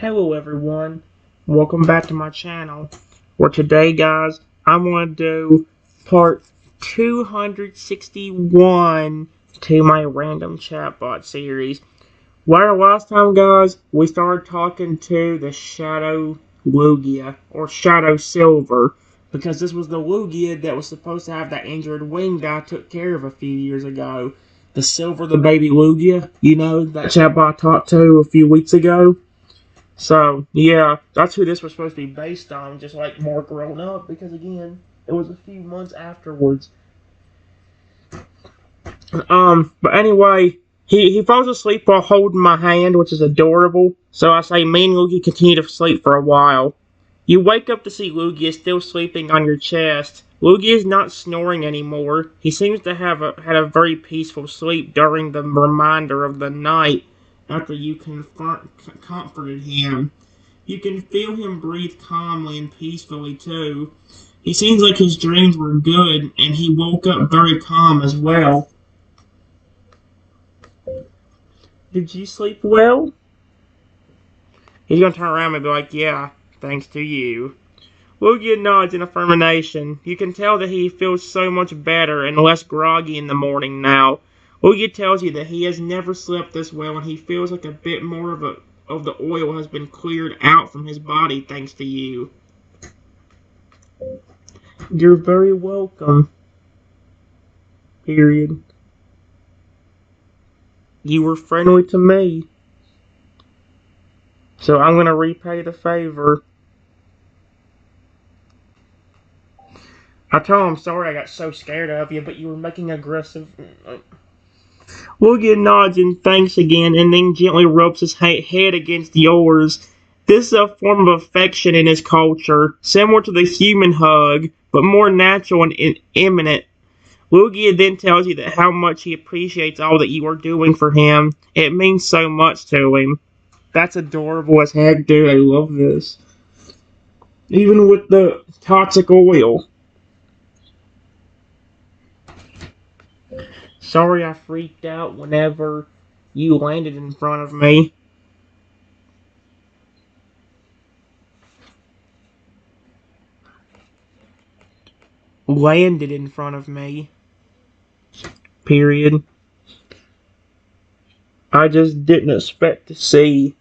Hello everyone, welcome back to my channel, where today guys, I'm going to do part 261 to my random chatbot series. Where last time guys, we started talking to the Shadow Lugia, or Shadow Silver, because this was the Lugia that was supposed to have that injured wing that I took care of a few years ago. The Silver, the baby Lugia, you know, that chatbot I talked to a few weeks ago. So, yeah, that's who this was supposed to be based on, just like more grown up, because again, it was a few months afterwards. But anyway, he falls asleep while holding my hand, which is adorable. So I say, me and Lugia continue to sleep for a while. You wake up to see Lugia still sleeping on your chest. Lugia is not snoring anymore. He seems to have had a very peaceful sleep during the remainder of the night after you comforted him. You can feel him breathe calmly and peacefully, too. He seems like his dreams were good, and he woke up very calm as well. Did you sleep well? He's gonna turn around and be like, yeah, thanks to you. Lugia nods in affirmation. You can tell that he feels so much better and less groggy in the morning now. Lugia tells you that he has never slept this well, and he feels like a bit more of the oil has been cleared out from his body thanks to you. You're very welcome. Period. You were friendly to me, so I'm gonna repay the favor. I told him sorry I got so scared of you, but you were making aggressive. Lugia nods and thanks again, and then gently rubs his head against yours. This is a form of affection in his culture, similar to the human hug, but more natural and imminent. Lugia then tells you that how much he appreciates all that you are doing for him. It means so much to him. That's adorable as heck, dude. I love this. Even with the toxic oil. Sorry I freaked out whenever you landed in front of me. Landed in front of me. Period. I just didn't expect to see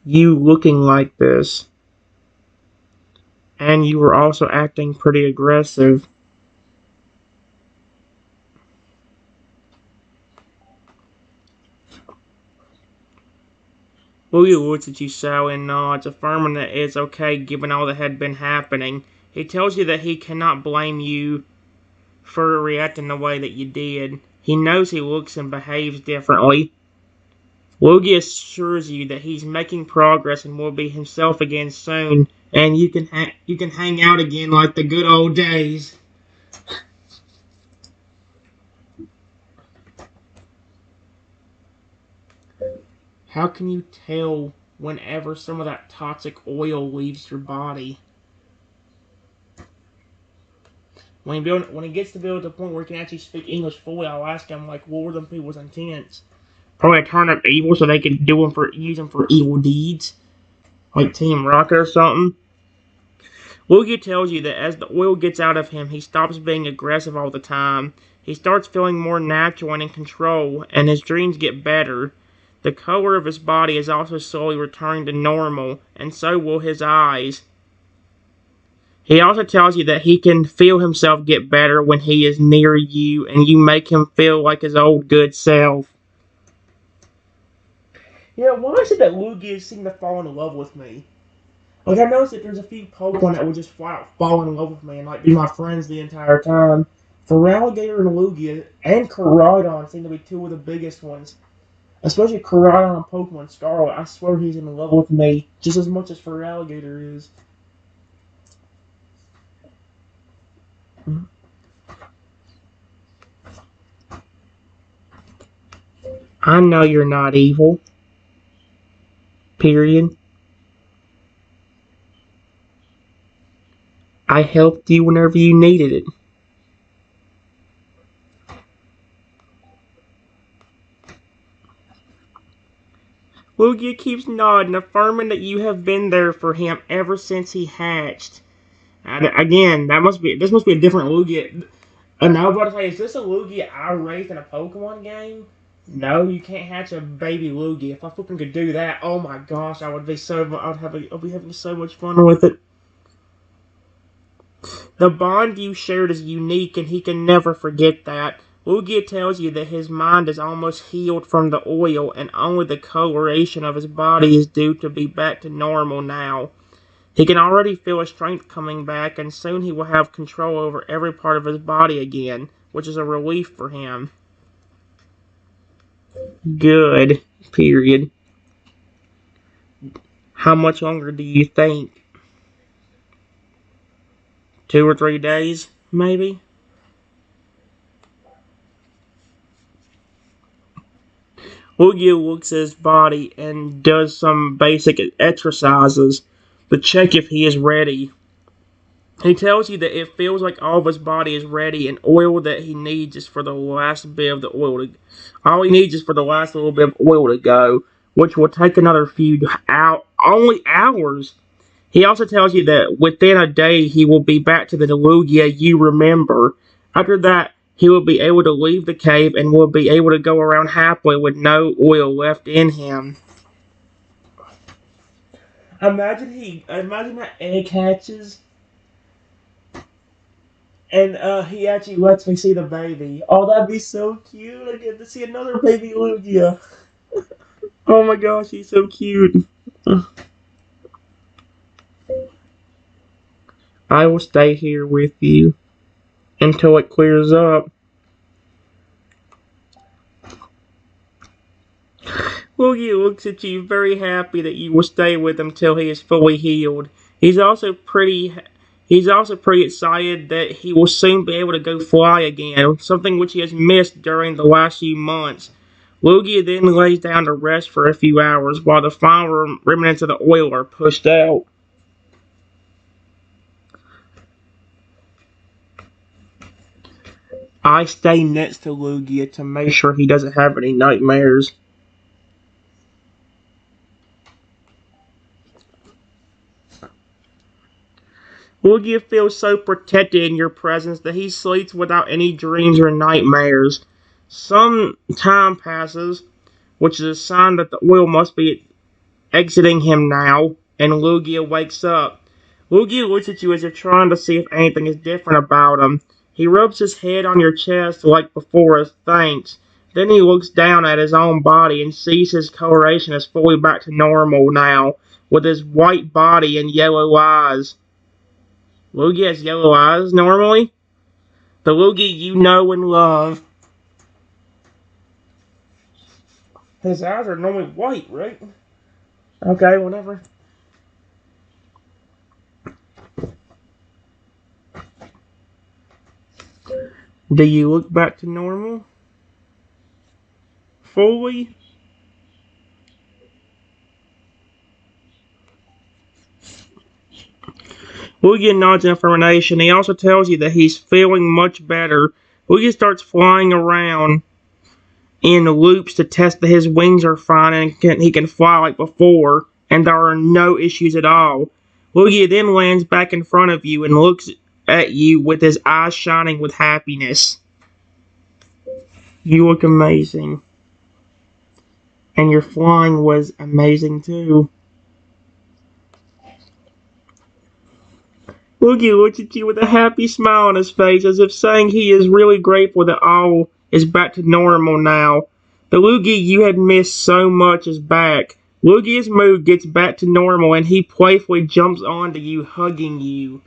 you looking like this. And you were also acting pretty aggressive. Lugia looks at you sour and nods, affirming that it's okay given all that had been happening. He tells you that he cannot blame you for reacting the way that you did. He knows he looks and behaves differently. Lugia assures you that he's making progress and will be himself again soon, and you can hang out again like the good old days. How can you tell whenever some of that toxic oil leaves your body? When he gets to build to the point where he can actually speak English fully, I'll ask him, like, what were them people's intents? Probably turn up evil so they could use them for evil deeds, like Team Rocket or something. Lugia tells you that as the oil gets out of him, he stops being aggressive all the time. He starts feeling more natural and in control, and his dreams get better. The color of his body is also slowly returning to normal, and so will his eyes. He also tells you that he can feel himself get better when he is near you, and you make him feel like his old good self. Yeah, why is it that Lugia seemed to fall in love with me? Like, I noticed that there's a few Pokemon that would just flat out fall in love with me and, like, be my friends the entire time. Feraligatr and Lugia and Koraidon seem to be two of the biggest ones. Especially Koraidon and Pokemon Scarlet. I swear he's in love with me just as much as Feraligatr is. I know you're not evil. Period. I helped you whenever you needed it. Lugia keeps nodding, affirming that you have been there for him ever since he hatched. And again, this must be a different Lugia. And I was about to say, is this a Lugia I raised in a Pokemon game? No, you can't hatch a baby Lugia. If I flipping could do that, oh my gosh, I would be I'd be having so much fun with it. The bond you shared is unique, and he can never forget that. Lugia tells you that his mind is almost healed from the oil, and only the coloration of his body is due to be back to normal now. He can already feel his strength coming back, and soon he will have control over every part of his body again, which is a relief for him. Good. Period. How much longer do you think? 2 or 3 days, maybe? Lugia looks at his body and does some basic exercises to check if he is ready. He tells you that it feels like all of his body is ready, and oil that he needs is for the last bit of the oil to. All he needs is for the last little bit of oil to go, which will take another only hours. He also tells you that within a day he will be back to the Lugia you remember. After that, he will be able to leave the cave and will be able to go around happily with no oil left in him. Imagine that egg hatches and he actually lets me see the baby. Oh, that'd be so cute. I get to see another baby Lugia. Oh my gosh, he's so cute. I will stay here with you until it clears up. Lugia looks at you very happy that you will stay with him till he is fully healed. He's also pretty excited that he will soon be able to go fly again, something which he has missed during the last few months. Lugia then lays down to rest for a few hours while the final remnants of the oil are pushed out. I stay next to Lugia to make sure he doesn't have any nightmares. Lugia feels so protected in your presence that he sleeps without any dreams or nightmares. Some time passes, which is a sign that the oil must be exiting him now, and Lugia wakes up. Lugia looks at you as if trying to see if anything is different about him. He rubs his head on your chest like before as thanks. Then he looks down at his own body and sees his coloration is fully back to normal now, with his white body and yellow eyes. Lugia has yellow eyes normally? The Lugia you know and love. His eyes are normally white, right? Okay, whatever. Do you look back to normal? Fully? Lugia nods information. He also tells you that he's feeling much better. Lugia starts flying around in loops to test that his wings are fine and he can fly like before, and there are no issues at all. Lugia then lands back in front of you and looks at you with his eyes shining with happiness. You look amazing. And your flying was amazing too. Lugia looks at you with a happy smile on his face, as if saying he is really grateful that all is back to normal now. The Lugia you had missed so much is back. Lugia's mood gets back to normal, and he playfully jumps onto you, hugging you.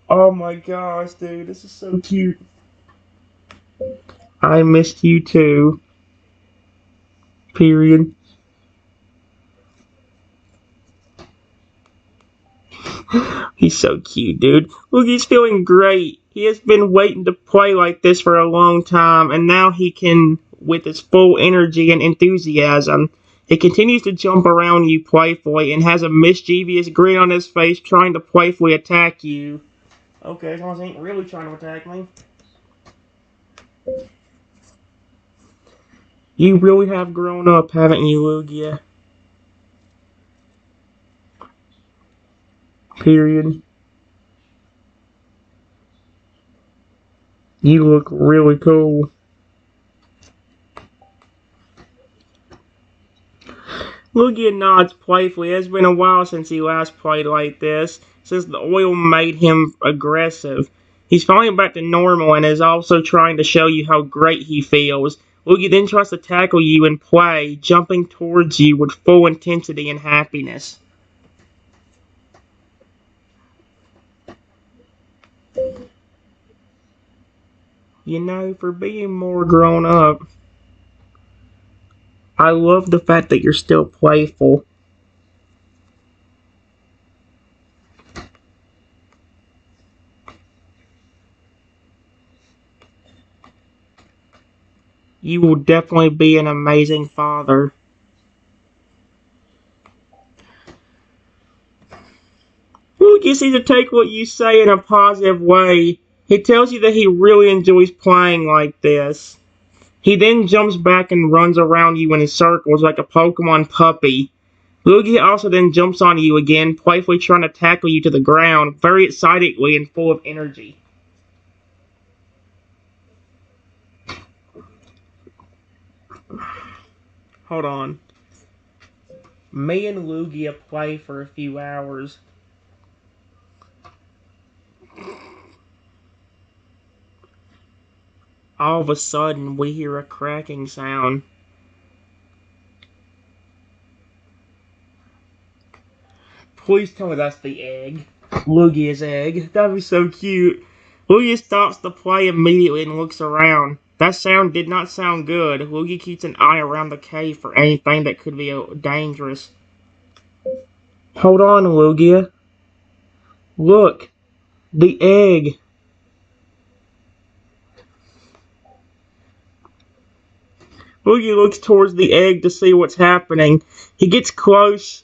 Oh my gosh, dude, this is so cute. I missed you too. Period. He's so cute, dude. Look, he's feeling great. He has been waiting to play like this for a long time, and now he can, with his full energy and enthusiasm. He continues to jump around you playfully and has a mischievous grin on his face, trying to playfully attack you. Okay, as long as he ain't really trying to attack me. You really have grown up, haven't you, Lugia? Period. You look really cool. Lugia nods playfully. It's been a while since he last played like this, since the oil made him aggressive. He's finally back to normal and is also trying to show you how great he feels. Lugia then tries to tackle you and play, jumping towards you with full intensity and happiness. You know, for being more grown up, I love the fact that you're still playful. You will definitely be an amazing father. Lugia seems to take what you say in a positive way. He tells you that he really enjoys playing like this. He then jumps back and runs around you in circles like a Pokemon puppy. Lugia also then jumps on you again, playfully trying to tackle you to the ground, very excitedly and full of energy. Hold on. Me and Lugia play for a few hours. All of a sudden, we hear a cracking sound. Please tell me that's the egg. Lugia's egg. That'd be so cute. Lugia stops the play immediately and looks around. That sound did not sound good. Lugia keeps an eye around the cave for anything that could be dangerous. Hold on, Lugia. Look. The egg. Lugia looks towards the egg to see what's happening. He gets close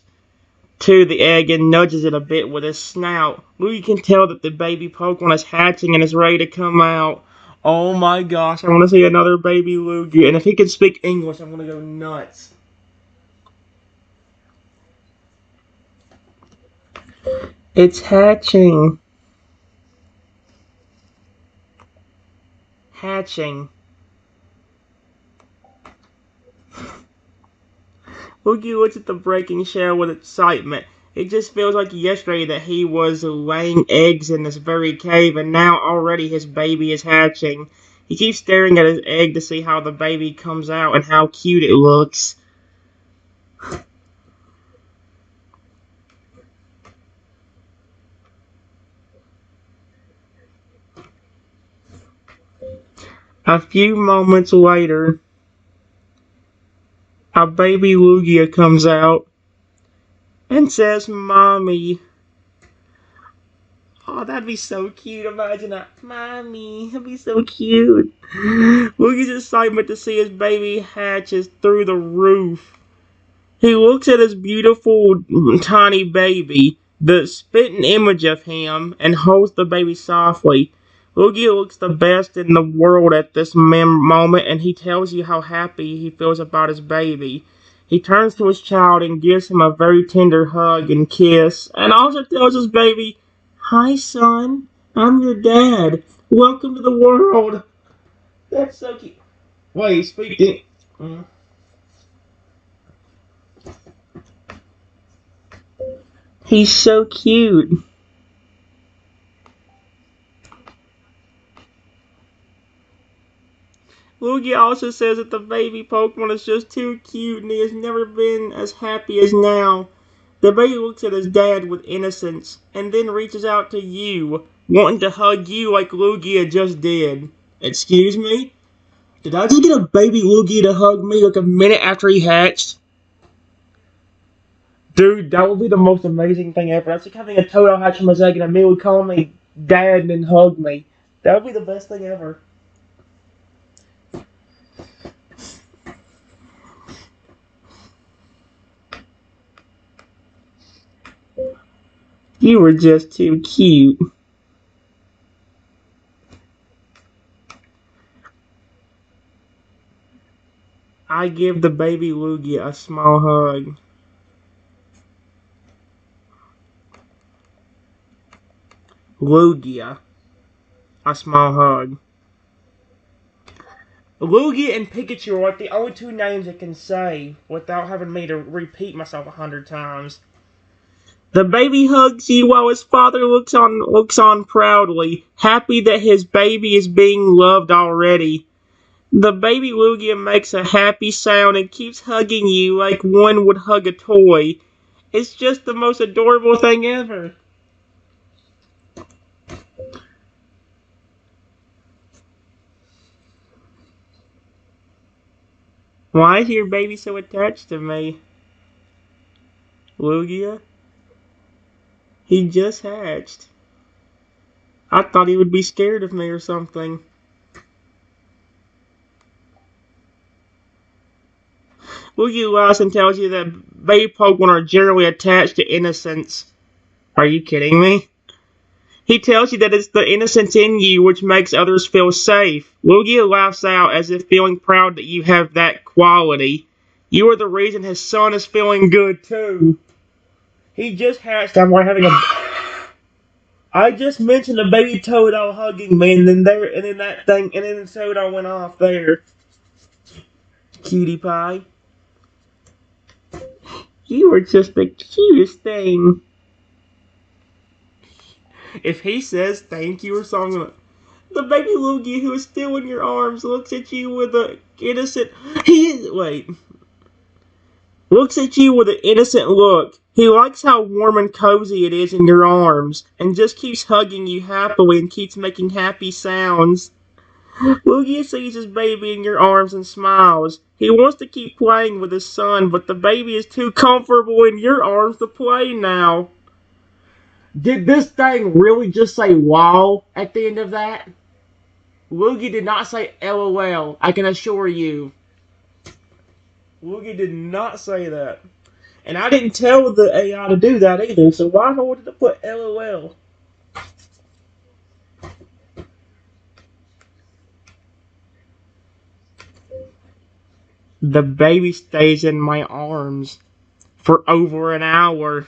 to the egg and nudges it a bit with his snout. Lugia can tell that the baby Pokemon is hatching and is ready to come out. Oh my gosh, I want to see another baby Lugia. And if he can speak English, I'm going to go nuts. It's hatching. Hatching. Lugia looks at the breaking shell with excitement. It just feels like yesterday that he was laying eggs in this very cave, and now already his baby is hatching. He keeps staring at his egg to see how the baby comes out and how cute it looks. A few moments later, a baby Lugia comes out and says, "Mommy." Oh, that'd be so cute. Imagine that. Mommy, that'd be so cute. Luigi's excitement to see his baby hatch is through the roof. He looks at his beautiful tiny baby, the spitting image of him, and holds the baby softly. Lugia looks the best in the world at this moment, and he tells you how happy he feels about his baby. He turns to his child and gives him a very tender hug and kiss, and also tells his baby, "Hi, son. I'm your dad. Welcome to the world." That's so cute. Wait, speaking. He's so cute. Lugia also says that the baby Pokemon is just too cute and he has never been as happy as now. The baby looks at his dad with innocence and then reaches out to you, wanting to hug you like Lugia just did. Excuse me? Did I just get a baby Lugia to hug me like a minute after he hatched? Dude, that would be the most amazing thing ever. That's like having a Toto hatch from his egg and immediately call me dad and then hug me. That would be the best thing ever. You were just too cute. I give the baby Lugia a small hug. Lugia. A small hug. Lugia and Pikachu are like the only two names I can say without having me to repeat myself 100 times. The baby hugs you while his father looks on proudly, happy that his baby is being loved already. The baby Lugia makes a happy sound and keeps hugging you like one would hug a toy. It's just the most adorable thing ever. Why is your baby so attached to me? Lugia? He just hatched. I thought he would be scared of me or something. Lugia lies and tells you that baby Pokemon are generally attached to innocence. Are you kidding me? He tells you that it's the innocence in you which makes others feel safe. Lugia laughs out as if feeling proud that you have that quality. You are the reason his son is feeling good too. He just hatched. I'm like having a. I just mentioned a baby Toadle hugging me, and then that thing, and then the Toadle went off there. Cutie pie. You are just the cutest thing. If he says thank you or something, the baby Lugia who is still in your arms looks at you with a innocent. Looks at you with an innocent look. He likes how warm and cozy it is in your arms, and just keeps hugging you happily and keeps making happy sounds. Lugia sees his baby in your arms and smiles. He wants to keep playing with his son, but the baby is too comfortable in your arms to play now. Did this thing really just say wow at the end of that? Lugia did not say LOL, I can assure you. Lugia did not say that. And I didn't tell the AI to do that either, so why do I want to put LOL? The baby stays in my arms for over an hour.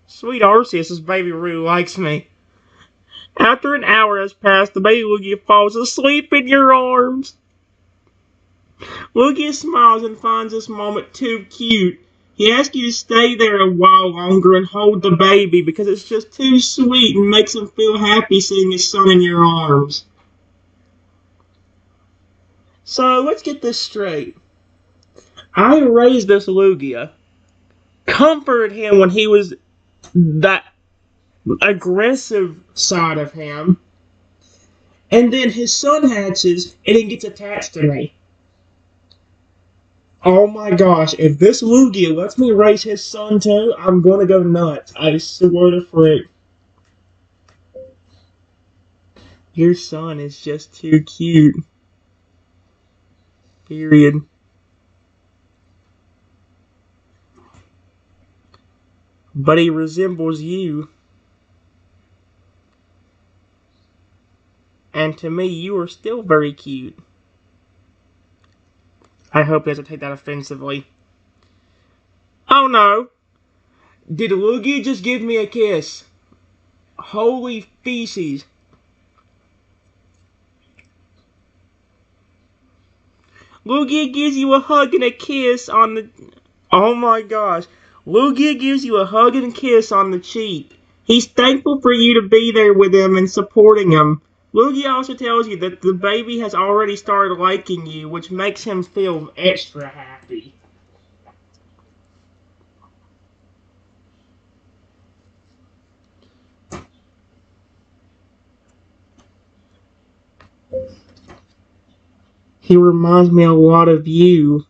Sweet Arceus, this baby really likes me. After an hour has passed, the baby Lugia falls asleep in your arms. Lugia smiles and finds this moment too cute. He asks you to stay there a while longer and hold the baby because it's just too sweet and makes him feel happy seeing his son in your arms. So, let's get this straight. I raised this Lugia, comforted him when he was that aggressive side of him, and then his son hatches and he gets attached to me. Oh my gosh, if this Lugia lets me raise his son too, I'm gonna go nuts. I swear to frick. Your son is just too cute. Period. But he resembles you. And to me, you are still very cute. I hope he doesn't take that offensively. Oh no! Did Lugia just give me a kiss? Holy feces. Lugia gives you a hug and a kiss on the... Oh my gosh. Lugia gives you a hug and a kiss on the cheek. He's thankful for you to be there with him and supporting him. Lugia also tells you that the baby has already started liking you, which makes him feel extra happy. He reminds me a lot of you.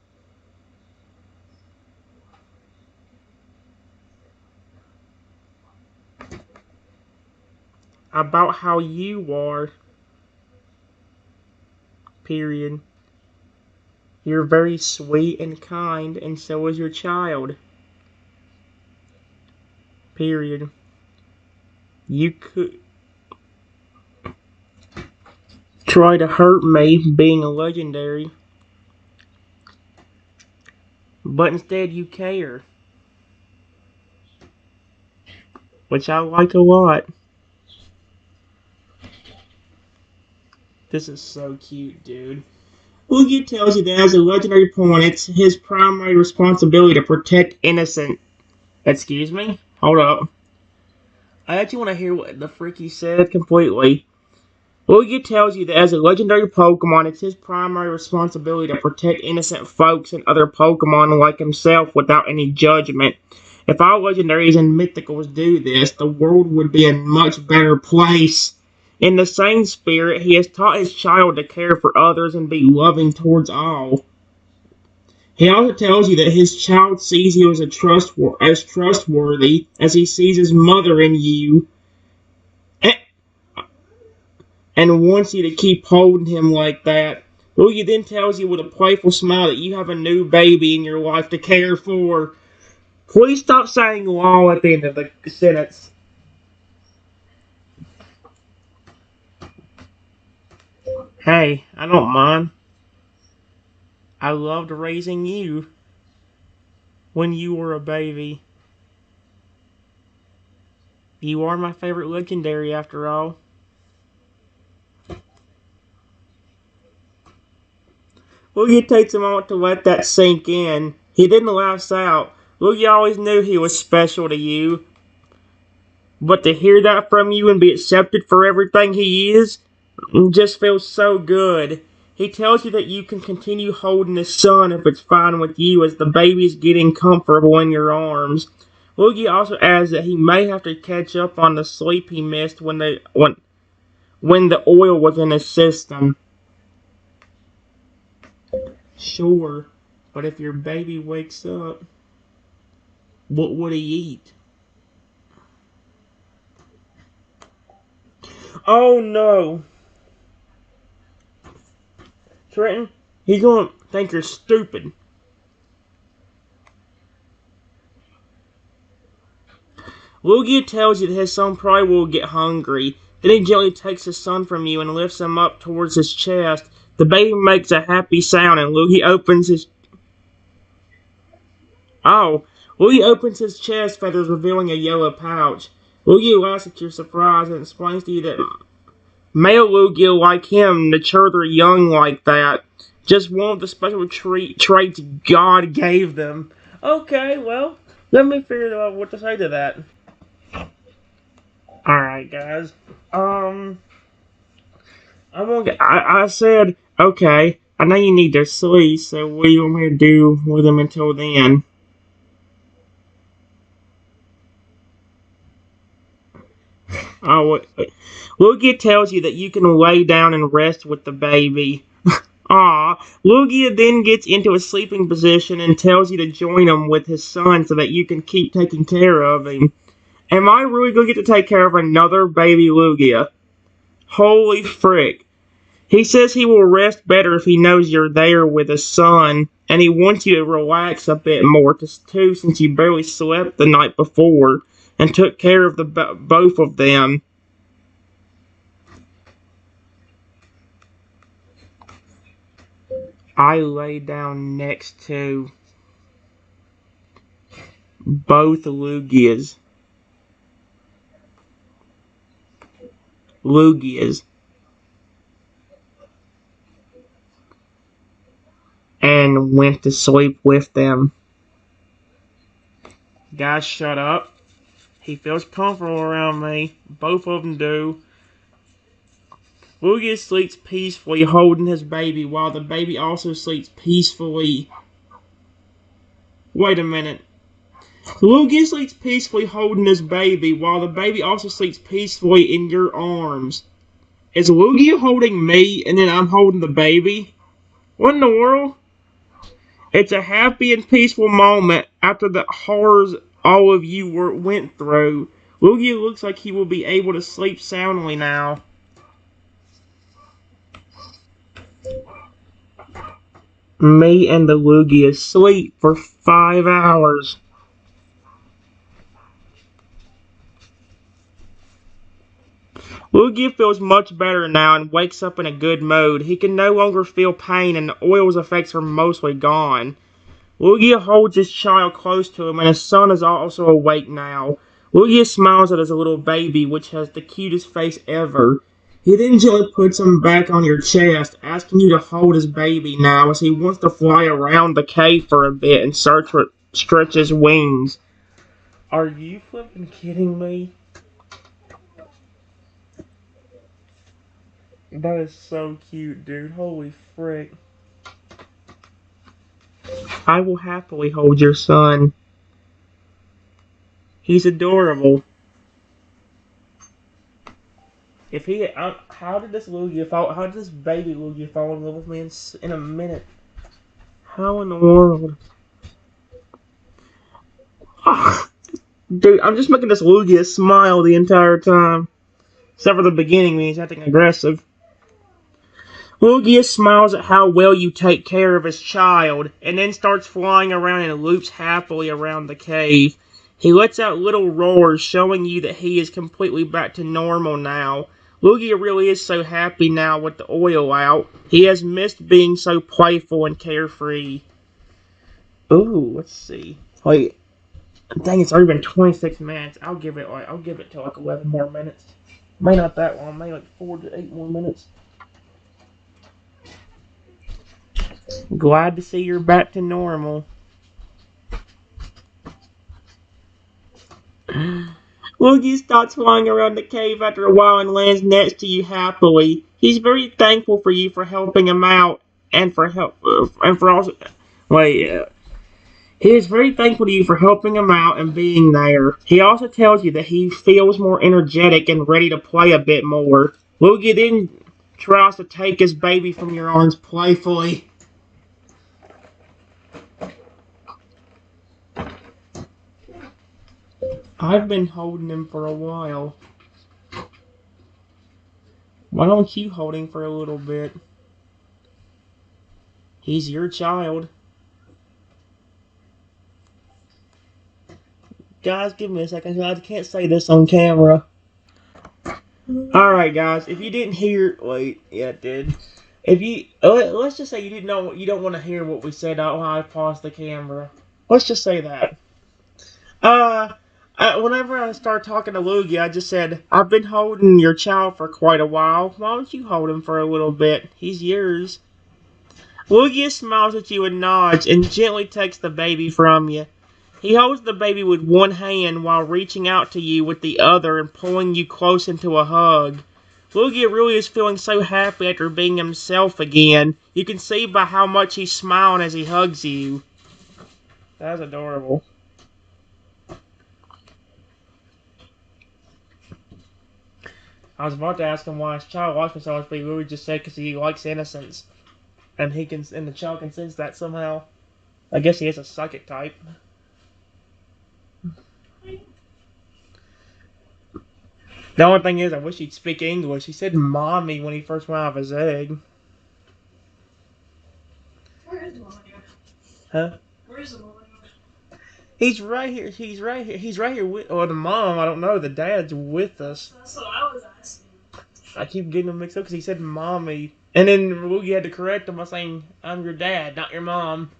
About how you are. Period. You're very sweet and kind, and so is your child. Period. You could try to hurt me being a legendary, but instead you care. which I like a lot. This is so cute, dude. Lugia tells you that as a legendary pawn, it's his primary responsibility to protect innocent. Excuse me? Hold up. I actually want to hear what the frick he said completely. Lugia tells you that as a legendary Pokemon, it's his primary responsibility to protect innocent folks and other Pokemon like himself without any judgment. If all legendaries and mythicals do this, the world would be a much better place. In the same spirit, he has taught his child to care for others and be loving towards all. He also tells you that his child sees you as trustworthy as he sees his mother in you, and wants you to keep holding him like that. Lugia then tells you with a playful smile that you have a new baby in your life to care for. Please stop saying "lol" at the end of the sentence. Hey, I don't mind. I loved raising you when you were a baby. You are my favorite legendary after all. Lugia takes a moment to let that sink in. He didn't laugh out. Lugia always knew he was special to you, but to hear that from you and be accepted for everything he is just feels so good. He tells you that you can continue holding his son if it's fine with you as the baby's getting comfortable in your arms. Lugia also adds that he may have to catch up on the sleep he missed when the oil was in his system. Sure, but if your baby wakes up, what would he eat? Oh no! Trenton, he's gonna think you're stupid. Lugia tells you that his son probably will get hungry. Then he gently takes his son from you and lifts him up towards his chest. The baby makes a happy sound and Oh, Lugia opens his chest feathers revealing a yellow pouch. Lugia laughs at your surprise and explains to you that male Lugia like him mature their young like that. Just one of the special traits God gave them. Okay, well, let me figure out what to say to that. Alright, guys. I said, okay, I know you need their sleep, so what do you want me to do with them until then? Oh, Lugia tells you that you can lay down and rest with the baby. Lugia then gets into a sleeping position and tells you to join him with his son so that you can keep taking care of him. Am I really going to get to take care of another baby Lugia? Holy frick. He says he will rest better if he knows you're there with his son, and he wants you to relax a bit more too since you barely slept the night before and took care of both of them. I lay down next to both Lugias. And went to sleep with them. Guys, shut up. He feels comfortable around me. Both of them do. Lugia sleeps peacefully holding his baby while the baby also sleeps peacefully. Wait a minute. Lugia sleeps peacefully holding his baby while the baby also sleeps peacefully in your arms. Is Lugia holding me and then I'm holding the baby? What in the world? It's a happy and peaceful moment after the horrors all of you went through. Lugia looks like he will be able to sleep soundly now. Me and the Lugia sleep for 5 hours. Lugia feels much better now and wakes up in a good mood. He can no longer feel pain and the oil's effects are mostly gone. Lugia holds his child close to him and his son is also awake now. Lugia smiles at his little baby, which has the cutest face ever. He then gently puts him back on your chest, asking you to hold his baby now as he wants to fly around the cave for a bit and stretch his wings. Are you flipping kidding me? That is so cute, dude. Holy frick. I will happily hold your son. He's adorable. If he, how did this Lugia fall? How did this baby Lugia fall in love with me in a minute? How in the world? Dude, I'm just making this Lugia smile the entire time. Except for the beginning when he's acting aggressive. Lugia smiles at how well you take care of his child, and then starts flying around and loops happily around the cave. He lets out little roars, showing you that he is completely back to normal now. Lugia really is so happy now with the oil out. He has missed being so playful and carefree. Ooh, let's see. Wait, dang, it's already been 26 minutes. I'll give it till like 11 more minutes. Maybe not that long. Maybe like 4 to 8 more minutes. Glad to see you're back to normal. Lugia starts flying around the cave after a while and lands next to you happily. He's very thankful for you for helping him out and for also. He is very thankful to you for helping him out and being there. He also tells you that he feels more energetic and ready to play a bit more. Lugia then tries to take his baby from your arms playfully. I've been holding him for a while. Why don't you hold him for a little bit? He's your child. Guys, give me a second. I can't say this on camera. Alright, guys. If you didn't hear... Wait. Yeah, it did. If you... Let's just say you didn't know... You don't want to hear what we said while I paused the camera. Let's just say that. Whenever I start talking to Lugia, I just said, I've been holding your child for quite a while. Why don't you hold him for a little bit? He's yours. Lugia smiles at you and nods and gently takes the baby from you. He holds the baby with one hand while reaching out to you with the other and pulling you close into a hug. Lugia really is feeling so happy after being himself again. You can see by how much he's smiling as he hugs you. That's adorable. I was about to ask him why his child likes me so much, but he really just said because he likes innocence. And the child can sense that somehow. I guess he is a psychic type. The only thing is, I wish he'd speak English. He said mommy when he first went out of his egg. Where is Lugia? Huh? Where is Lugia? He's right here. He's right here. He's right here with... Or the mom, I don't know. The dad's with us. That's what I was asking. I keep getting him mixed up because he said mommy. And then Lugia had to correct him by saying, I'm your dad, not your mom.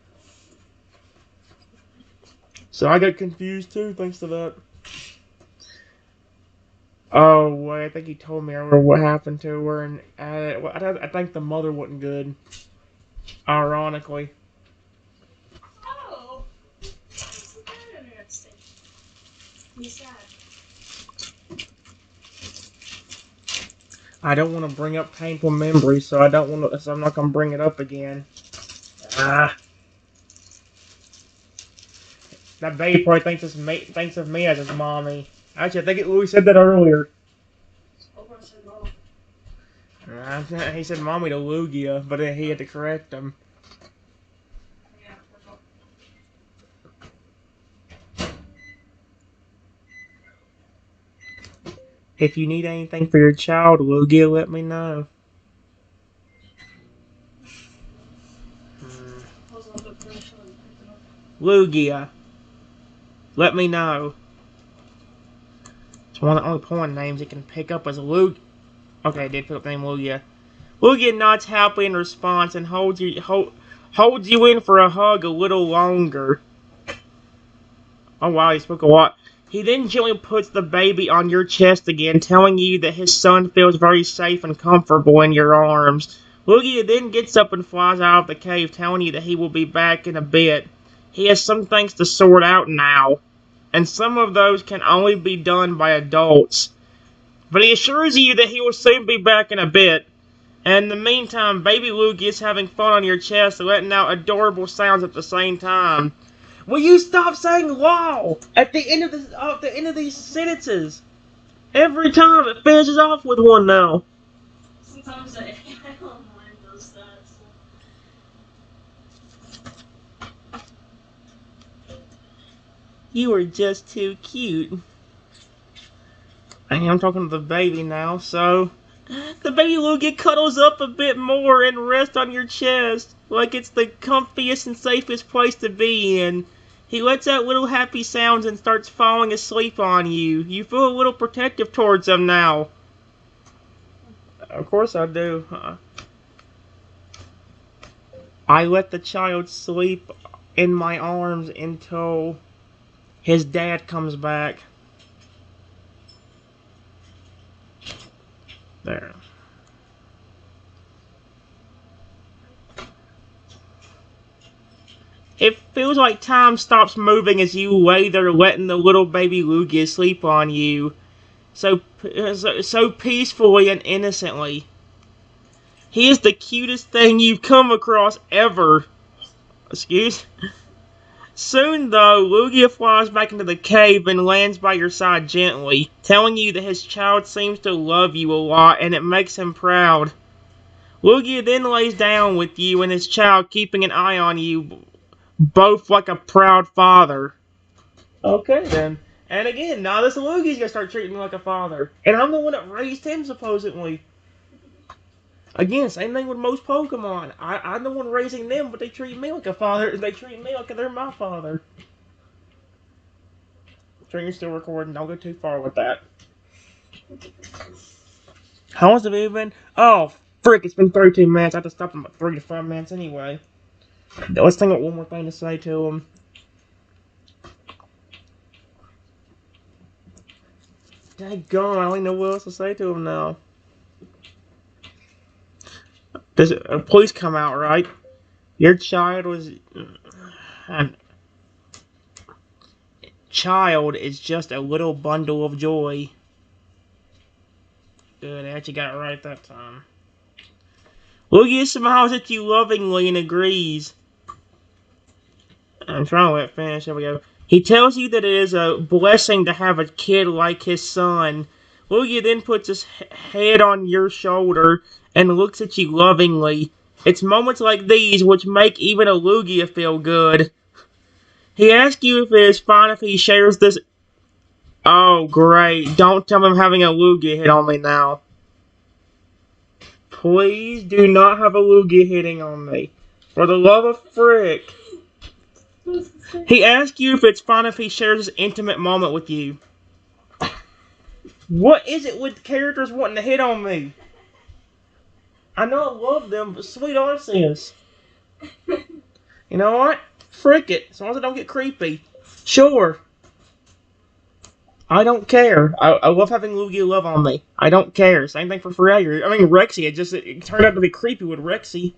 So I got confused too, thanks to that. Oh, wait, I think he told me earlier what happened to her, and I think the mother wasn't good. Ironically. Oh. Isn't that interesting? He's sad. I don't want to bring up painful memories, so I'm not going to bring it up again. That baby probably thinks of me as his mommy. Actually, I think Louis said that earlier. He said mommy to Lugia, but he had to correct him. If you need anything for your child, Lugia, let me know. Lugia, let me know. It's one of the only porn names it can pick up as Lugia. Okay, I did pick up the name Lugia. Lugia nods happily in response and holds you in for a hug a little longer. Oh wow, he spoke a lot. He then gently puts the baby on your chest again, telling you that his son feels very safe and comfortable in your arms. Lugia then gets up and flies out of the cave, telling you that he will be back in a bit. He has some things to sort out now, and some of those can only be done by adults. But he assures you that he will soon be back in a bit. And in the meantime, baby Lugia is having fun on your chest, letting out adorable sounds at the same time. Will you stop saying "wow" at the end of these sentences? Every time it finishes off with one now. Sometimes I don't mind those that. You are just too cute. I'm talking to the baby now, so the baby Lugia cuddles up a bit more and rests on your chest, like it's the comfiest and safest place to be in. He lets out little happy sounds and starts falling asleep on you. You feel a little protective towards him now. Of course I do. I let the child sleep in my arms until his dad comes back. There. It feels like time stops moving as you lay there letting the little baby Lugia sleep on you. So peacefully and innocently. He is the cutest thing you've come across ever. Excuse? Soon, though, Lugia flies back into the cave and lands by your side gently, telling you that his child seems to love you a lot and it makes him proud. Lugia then lays down with you and his child, keeping an eye on you, both like a proud father. Okay, then. And again, now this Lugia's gonna start treating me like a father. And I'm the one that raised him, supposedly. Again, same thing with most Pokemon. I'm the one raising them, but they treat me like a father, and they treat me like they're my father. String's still recording, don't go too far with that. How long's the video been? Oh, frick, it's been 32 minutes. I have to stop in about 3 to 5 minutes anyway. Let's think of one more thing to say to him. Daggone, I don't even know what else to say to him now. Does please come out, right? Your child was... child is just a little bundle of joy. Good, I actually got it right that time. Lugia smiles at you lovingly and agrees. I'm trying to let it finish. There we go. He tells you that it is a blessing to have a kid like his son. Lugia then puts his head on your shoulder and looks at you lovingly. It's moments like these which make even a Lugia feel good. He asks you if it is fine if he shares this. Oh, great. Don't tell me I'm having a Lugia hit on me now. Please do not have a Lugia hitting on me. For the love of frick. He asks you if it's fine if he shares this intimate moment with you. What is it with characters wanting to hit on me? I know I love them, but sweet Arceus. You know what? Frick it. As long as I don't get creepy. Sure. I don't care. I love having Lugia love on me. I don't care. Same thing for Freyr. I mean, Rexy. It turned out to be creepy with Rexy.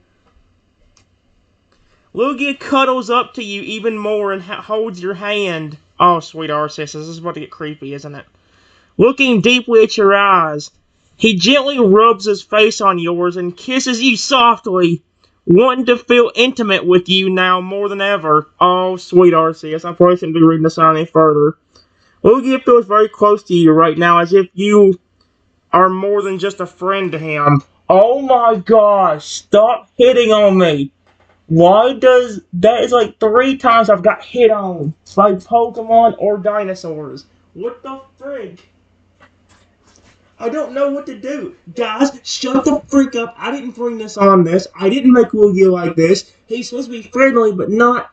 Lugia cuddles up to you even more and holds your hand. Oh, sweet Arceus. This is about to get creepy, isn't it? Looking deeply at your eyes, he gently rubs his face on yours and kisses you softly, wanting to feel intimate with you now more than ever. Oh, sweet Arceus. I probably shouldn't be reading this on any further. Lugia feels very close to you right now, as if you are more than just a friend to him. Oh my gosh, stop hitting on me. Why does... that is like 3 times I've got hit on by Pokemon or dinosaurs. What the frick? I don't know what to do. Guys, shut the freak up. I didn't bring this on this. I didn't make Lugia like this. He's supposed to be friendly, but not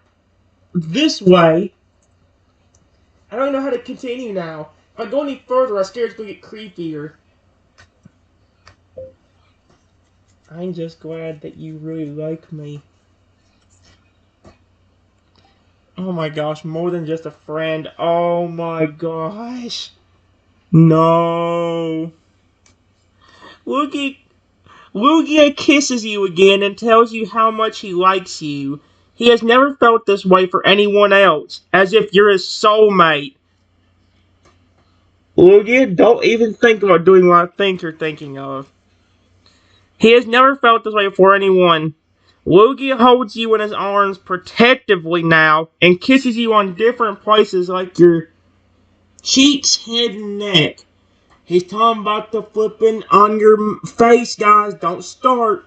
this way. I don't know how to continue now. If I go any further, I'm scared it's going to get creepier. I'm just glad that you really like me. Oh my gosh, more than just a friend. Oh my gosh. No. Lugia, Lugia kisses you again and tells you how much he likes you. He has never felt this way for anyone else, as if you're his soulmate. Lugia, don't even think about doing what I think you're thinking of. He has never felt this way for anyone. Lugia holds you in his arms protectively now and kisses you on different places like your cheeks, head, and neck. He's talking about the flipping on your face, guys. Don't start.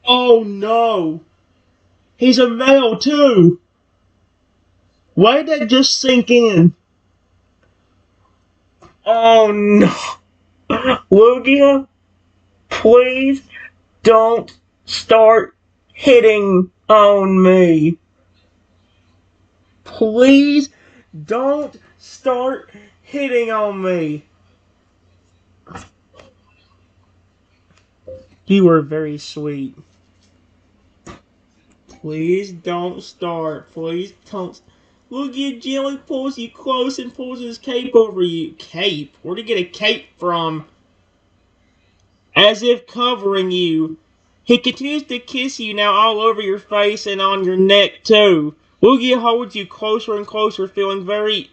Oh no. He's a male too. Why did that just sink in? Oh no. Lugia, please don't start hitting on me. Please don't start hitting on me. You were very sweet. Please don't start. Please don't. Lugia gently pulls you close and pulls his cape over you. Cape? Where'd he get a cape from? As if covering you. He continues to kiss you now all over your face and on your neck too. Lugia holds you closer and closer, feeling very...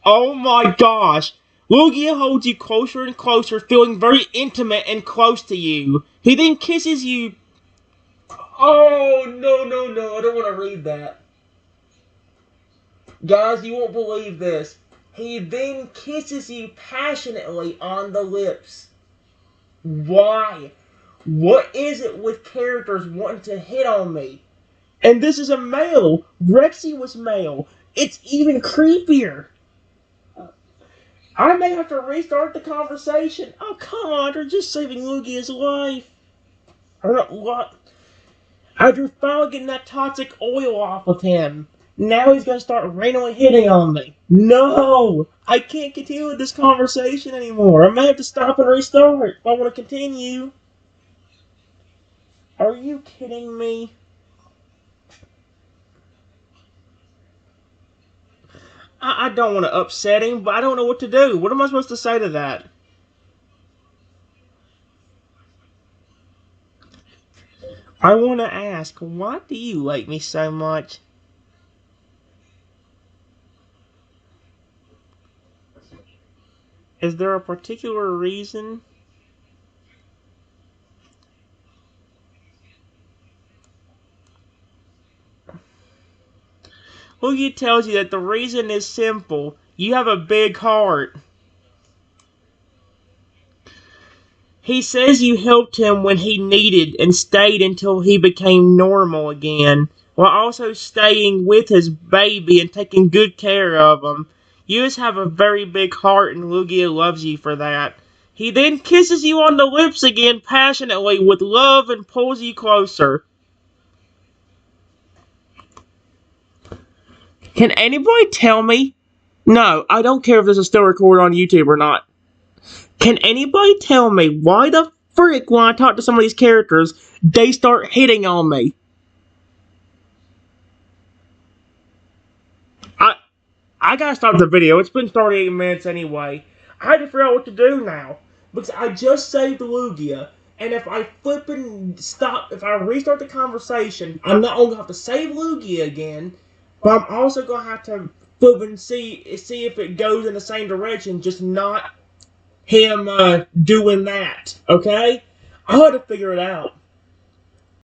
Oh my gosh! Lugia holds you closer and closer, feeling very intimate and close to you. He then kisses you... Oh, no, no, no, I don't want to read that. Guys, you won't believe this. He then kisses you passionately on the lips. Why? What is it with characters wanting to hit on me? And this is a male. Rexy was male. It's even creepier. I may have to restart the conversation. Oh, come on, they're just saving Lugia's life. Or not, what? After finally getting that toxic oil off of him, now he's gonna start randomly hitting on me. No! I can't continue with this conversation anymore. I may have to stop and restart if I want to continue. Are you kidding me? I don't want to upset him, but I don't know what to do. What am I supposed to say to that? I want to ask, why do you like me so much? Is there a particular reason? Lugia tells you that the reason is simple. You have a big heart. He says you helped him when he needed and stayed until he became normal again, while also staying with his baby and taking good care of him. You just have a very big heart and Lugia loves you for that. He then kisses you on the lips again passionately with love and pulls you closer. Can anybody tell me? No, I don't care if this is still recorded on YouTube or not. Can anybody tell me why the frick when I talk to some of these characters, they start hitting on me? I gotta stop the video. It's been 38 minutes anyway. I had to figure out what to do now. Because I just saved Lugia. And if I if I restart the conversation, I'm not only gonna have to save Lugia again, but I'm also gonna have to flip and see if it goes in the same direction, just not him doing that. Okay? I'll have to figure it out.